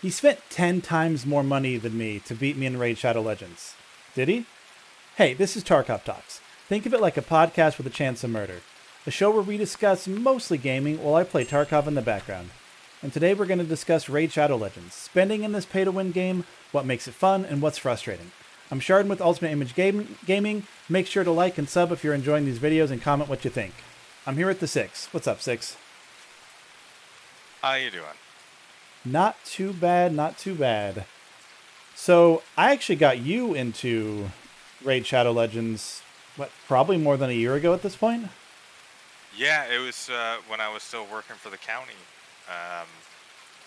He spent 10 times more money than me to beat me in Raid Shadow Legends. Did he? Hey, this is Tarkov Talks. Think of it like a podcast with a chance of murder. A show where we discuss mostly gaming while I play Tarkov in the background. And today we're going to discuss Raid Shadow Legends, spending in this pay-to-win game, what makes it fun, and what's frustrating. I'm Shardin with Ultimate Image Gaming. Make sure to like and sub if you're enjoying these videos and comment what you think. I'm here with the Six. What's up, Six? How you doing? Not too bad, not too bad. So I actually got you into Raid Shadow Legends, what, probably more than a year ago at this point? Yeah, it was when I was still working for the county. Um,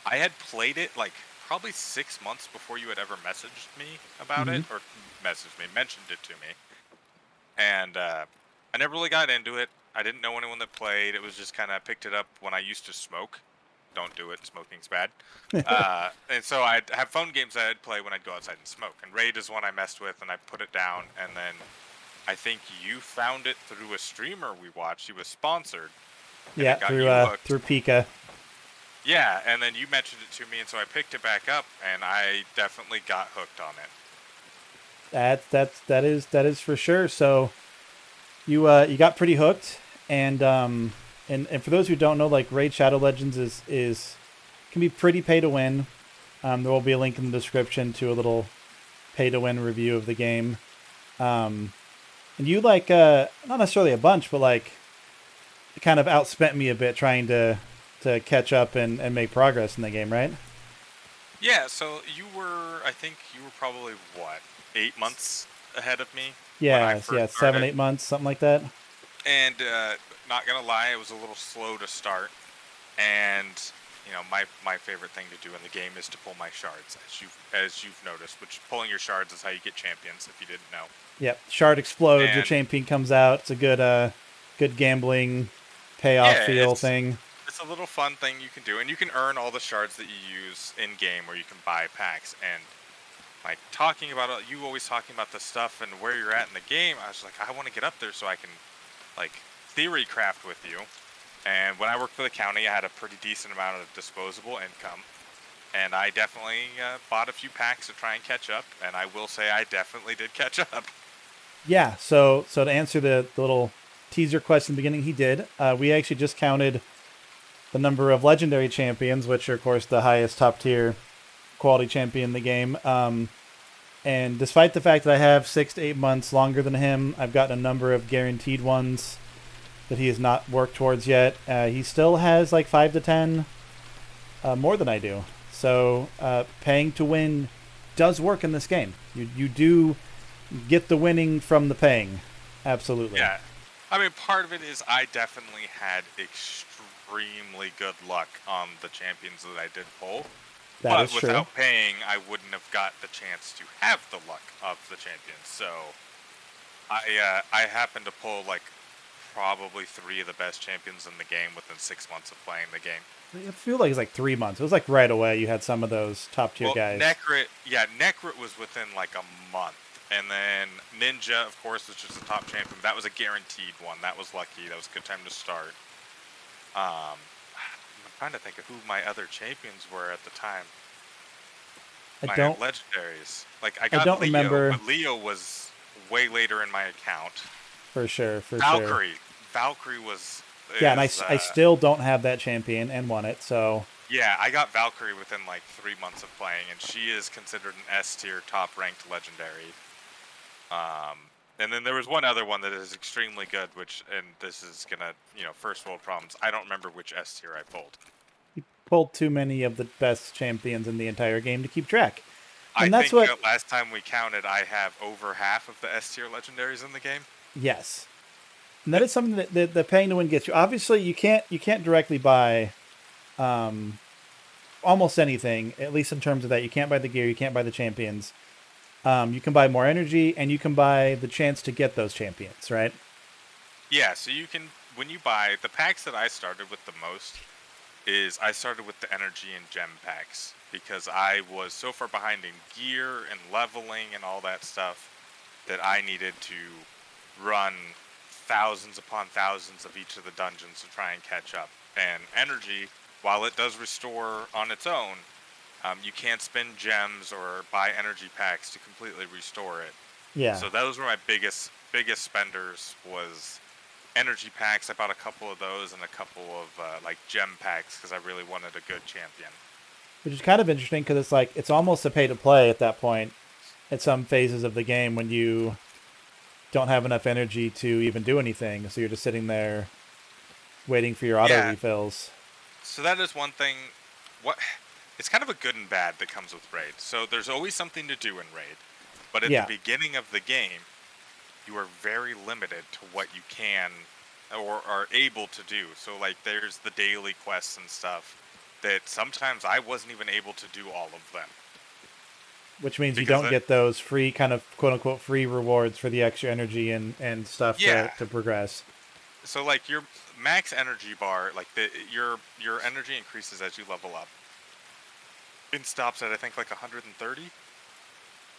I had played it like probably 6 months before you had ever messaged me about Mm-hmm. it, or mentioned it to me. And I never really got into it. I didn't know anyone that played. It was just kind of picked it up when I used to smoke. Don't do it. Smoking's bad. And so I'd have phone games that I'd play when I'd go outside and smoke. And Raid is one I messed with, and I put it down, and then I think you found it through a streamer we watched. He was sponsored, and Yeah, it got you hooked. through Pika. Yeah, and then you mentioned it to me, and so I picked it back up, and I definitely got hooked on it. That is for sure. So you got pretty hooked, and and for those who don't know, like Raid Shadow Legends is can be pretty pay to win. There will be a link in the description to a little pay to win review of the game. Um, and you like not necessarily a bunch, but like kind of outspent me a bit trying to catch up and make progress in the game, right? Yeah, so I think you were probably, what, 8 months ahead of me when I Yeah, first seven, started. 8 months, something like that. And not gonna lie, it was a little slow to start. And my favorite thing to do in the game is to pull my shards, as you've noticed. Which pulling your shards is how you get champions, if you didn't know. Yep. Shard explodes, your And champion comes out. It's a good gambling payoff yeah, feel thing. it's a little fun thing you can do, and you can earn all the shards that you use in game, or you can buy packs. And like talking about it, you always talking about the stuff and where you're at in the game. I was like, I want to get up there so I can like theory craft with you. And when I worked for the county, I had a pretty decent amount of disposable income, and I definitely bought a few packs to try and catch up. And I will say, I definitely did catch up. Yeah. So to answer the little teaser question in the beginning, he did. We actually just counted the number of legendary champions, which are of course the highest top tier quality champion in the game. And despite the fact that I have 6 to 8 months longer than him, I've gotten a number of guaranteed ones that he has not worked towards yet. He still has like 5 to 10 more than I do. So paying to win does work in this game. You do get the winning from the paying. Absolutely. Yeah, I mean, part of it is I definitely had extremely good luck on the champions that I did pull. That is But true. without paying, I wouldn't have got the chance to have the luck of the champions. So I happened to pull like probably three of the best champions in the game within 6 months of playing the game. It feels like it's like 3 months. It was like right away you had some of those top tier Well, guys. Necrit was within like a month, and then Ninja, of course, which is the top champion. That was a guaranteed one. That was lucky. That was a good time to start. I'm trying to think of who my other champions were at the time. I My don't legendaries. Like I I got don't Leo, remember but Leo was way later in my account. for sure, for sure. Valkyrie. Valkyrie was Yeah, and is I still don't have that champion and won it. So Yeah, I got Valkyrie within like 3 months of playing, and she is considered an S tier top ranked legendary. Um, and then there was one other one that is extremely good, which, and this is gonna, first world problems. I don't remember which S tier I pulled. pulled too many of the best champions in the entire game to keep track. I And that's think what last time we counted, I have over half of the S tier legendaries in the game. yes. And that is something that the paying to win gets you. Obviously you can't directly buy almost anything, at least in terms of that. You can't buy the gear, you can't buy the champions. You can buy more energy, and you can buy the chance to get those champions, right? Yeah, so you can, when you buy the packs that I started with the most, is I started with the energy and gem packs because I was so far behind in gear and leveling and all that stuff that I needed to run thousands upon thousands of each of the dungeons to try and catch up. And energy, while it does restore on its own, You can't spend gems or buy energy packs to completely restore it. Yeah. So those were my biggest spenders was energy packs. I bought a couple of those and a couple of like gem packs because I really wanted a good champion. Which is kind of interesting because it's like it's almost a pay to play at that point at some phases of the game when you don't have enough energy to even do anything. So you're just sitting there waiting for your auto Yeah, refills. so that is one thing. What it's kind of a good and bad that comes with raid. So there's always something to do in raid, but at the Yeah, beginning of the game, you are very limited to what you can or are able to do. So like there's the daily quests and stuff that sometimes I wasn't even able to do all of them which means you because don't that get those free kind of quote unquote free rewards for the extra energy and stuff yeah. to progress. So like your max energy bar, like your energy increases as you level up. It stops at I think like 130.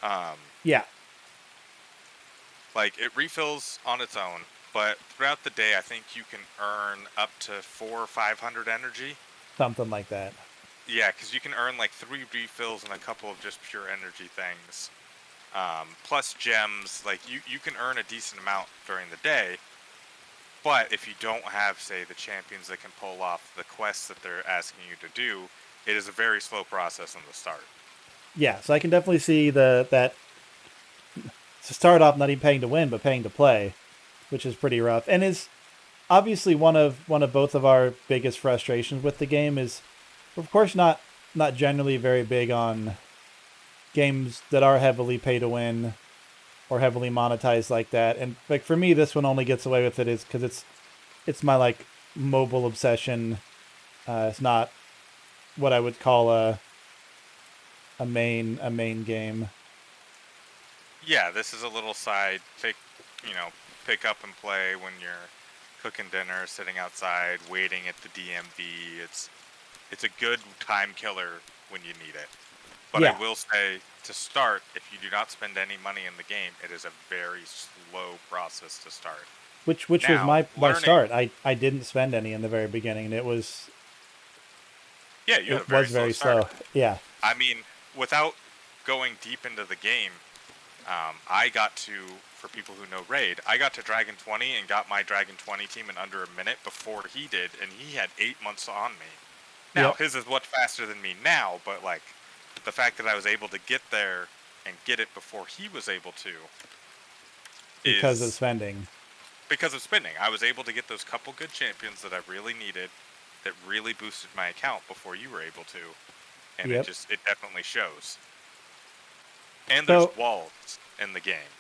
Um, Yeah, like it refills on its own, but throughout the day, I think you can earn up to 400 or 500 energy. something like that. Yeah, because you can earn like 3 refills and a couple of just pure energy things. Plus gems, like you can earn a decent amount during the day. But if you don't have, say, the champions that can pull off the quests that they're asking you to do, it is a very slow process in the start. Yeah, so I can definitely see the that to start off not even paying to win but paying to play, which is pretty rough. And is obviously one of both of our biggest frustrations with the game is of course not generally very big on games that are heavily pay to win or heavily monetized like that. And like for me, this one only gets away with it is because it's my like mobile obsession. It's not what I would call a main game. Yeah, this is a little side you know, pick up and play when you're cooking dinner, sitting outside, waiting at the DMV. It's a good time killer when you need it. But I Yeah, will say to start, if you do not spend any money in the game, it is a very slow process to start. which was Now, my learning, start. I didn't spend any in the very beginning, and yeah, you had it a very was slow very start. slow. Yeah, I mean, without going deep into the game, I got to, for people who know Raid, I got to Dragon 20 and got my Dragon 20 team in under a minute before he did, and he had 8 months on me. Now, yep, his is much faster than me now, but like the fact that I was able to get there and get it before he was able to because of is spending. because of spending. I was able to get those couple good champions that I really needed that really boosted my account before you were able to, and Yep. it definitely shows. And there's So walls in the game.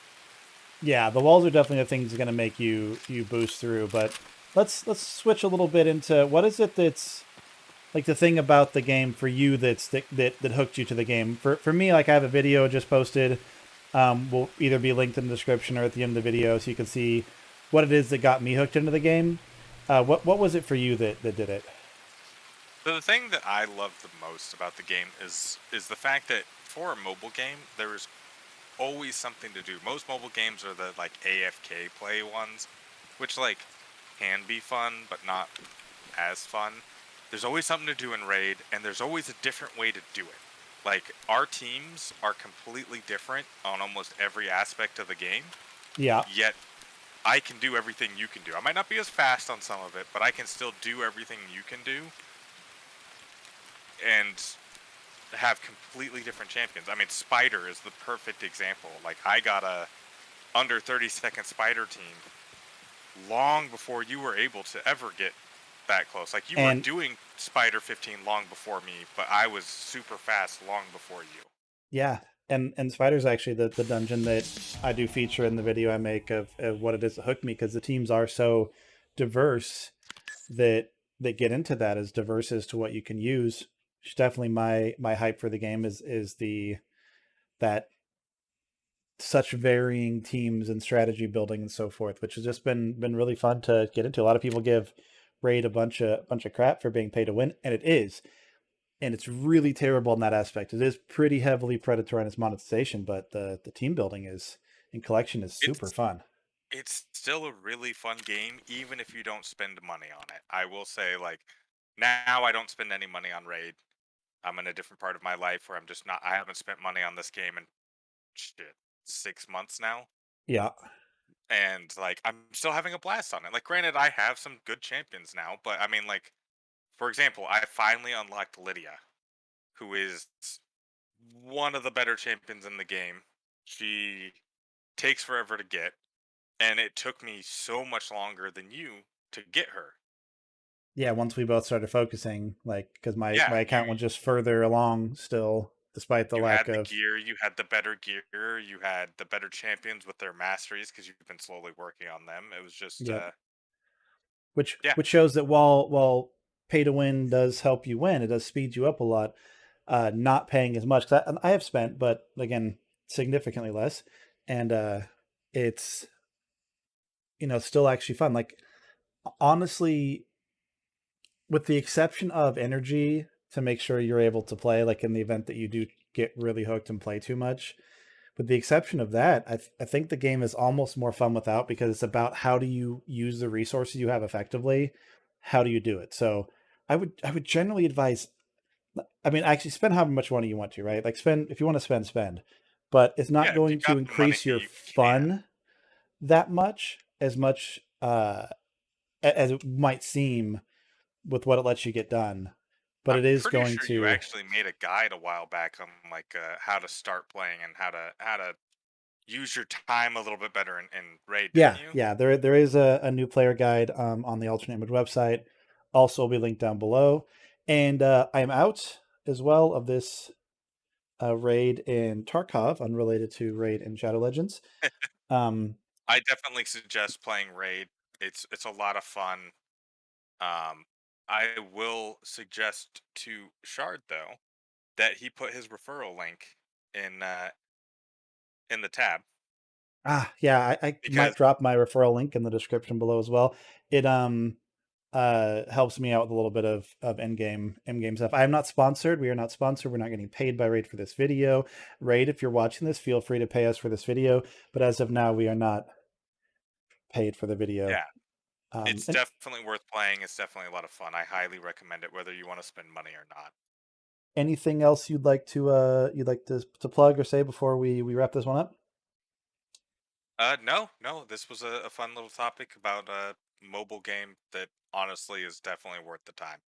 yeah, the walls are definitely the things that's going to make you boost through. But let's switch a little bit into what is it that's like the thing about the game for you that hooked you to the game. For me, like I have a video just posted. Will either be linked in the description or at the end of the video, so you can see what it is that got me hooked into the game. What was it for you that did it? So the thing that I love the most about the game is the fact that for a mobile game, there is always something to do. Most mobile games are the like AFK play ones, which like can be fun but not as fun. There's always something to do in raid, and there's always a different way to do it. Like our teams are completely different on almost every aspect of the game, Yeah, yet I can do everything you can do. I might not be as fast on some of it, but I can still do everything you can do and have completely different champions. I mean, Spider is the perfect example. Like I got a under 30-second Spider team long before you were able to ever get that close. Like you were and doing Spider 15 long before me, but I was super fast long before you. yeah, and Spider's actually the dungeon that I do feature in the video I make of what it is that hooked me because the teams are so diverse that get into that as diverse as to what you can use. It's definitely my hype for the game is the that such varying teams and strategy building and so forth, which has just been really fun to get into. A lot of people give Raid a bunch of crap for being pay to win, and it is, and it's really terrible in that aspect. It is pretty heavily predatory in its monetization, but the team building is and collection is super It's fun. it's still a really fun game even if you don't spend money on it. I will say like now I don't spend any money on Raid. I'm in a different part of my life where I'm just not. I haven't spent money on this game in shit 6 months now, Yeah. and like I'm still having a blast on it. Like, granted, I have some good champions now, but I mean, like for example, I finally unlocked Lydia, who is one of the better champions in the game. She takes forever to get, and it took me so much longer than you to get her. Yeah, once we both started focusing, like, because my Yeah, account went just further along still, despite the you lack had the of. gear, you had the better gear, you had the better champions with their masteries because you've been slowly working on them. It was just, Yep. yeah, Which shows that while pay to win does help you win, it does speed you up a lot. Not paying as much. 'Cause I have spent, but again, significantly less, and it's still actually fun. Like, honestly, with the exception of energy to make sure you're able to play, like in the event that you do get really hooked and play too much. With the exception of that, I think the game is almost more fun without, because it's about how do you use the resources you have effectively. How do you do it? So I would generally advise. I mean, actually, spend how much money you want to, right? Like, spend if you want to spend, but it's not yeah. If you going to got the money, increase your you can. fun that much, as much as it might seem with what it lets you get done. But I'm it is pretty going sure you to. actually made a guide a while back on like how to start playing and how to use your time a little bit better in raid, didn't Yeah, you? yeah. There is a new player guide on the alternate image website. Also will be linked down below. And I am out as well of this raid in Tarkov, unrelated to raid in Shadow Legends. Um, I definitely suggest playing raid. It's a lot of fun. Um, I will suggest to Shard though that he put his referral link in the tab yeah, I because might drop my referral link in the description below as well. It helps me out with a little bit of in game stuff. I am not sponsored. We are not sponsored. We're not getting paid by Raid for this video. Raid, if you're watching this, feel free to pay us for this video. But as of now, we are not paid for the video. yeah, it's And definitely worth playing. It's definitely a lot of fun. I highly recommend it whether you want to spend money or not. anything else you'd like to plug or say before we wrap this one up? No, no, this was a fun little topic about a mobile game that honestly is definitely worth the time.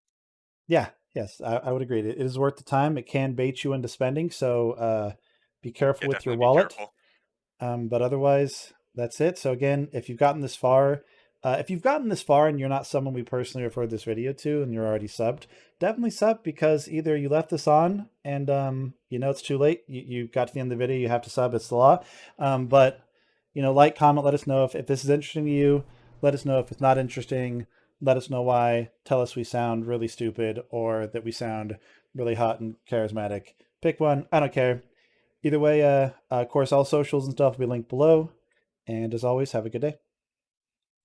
Yeah, yes, I would agree. It is worth the time. It can bait you into spending, so be careful Yeah, with your definitely be wallet. careful. But otherwise, that's it. So again, if you've gotten this far and you're not someone we personally referred this video to and you're already subbed, definitely sub, because either you left this on and it's too late. You got to the end of the video, you have to sub. It's the law. But like, comment, let us know if this is interesting to you. Let us know if it's not interesting. Let us know why. Tell us we sound really stupid or that we sound really hot and charismatic. Pick one. I don't care. Either way, of course, all socials and stuff will be linked below. And as always, have a good day.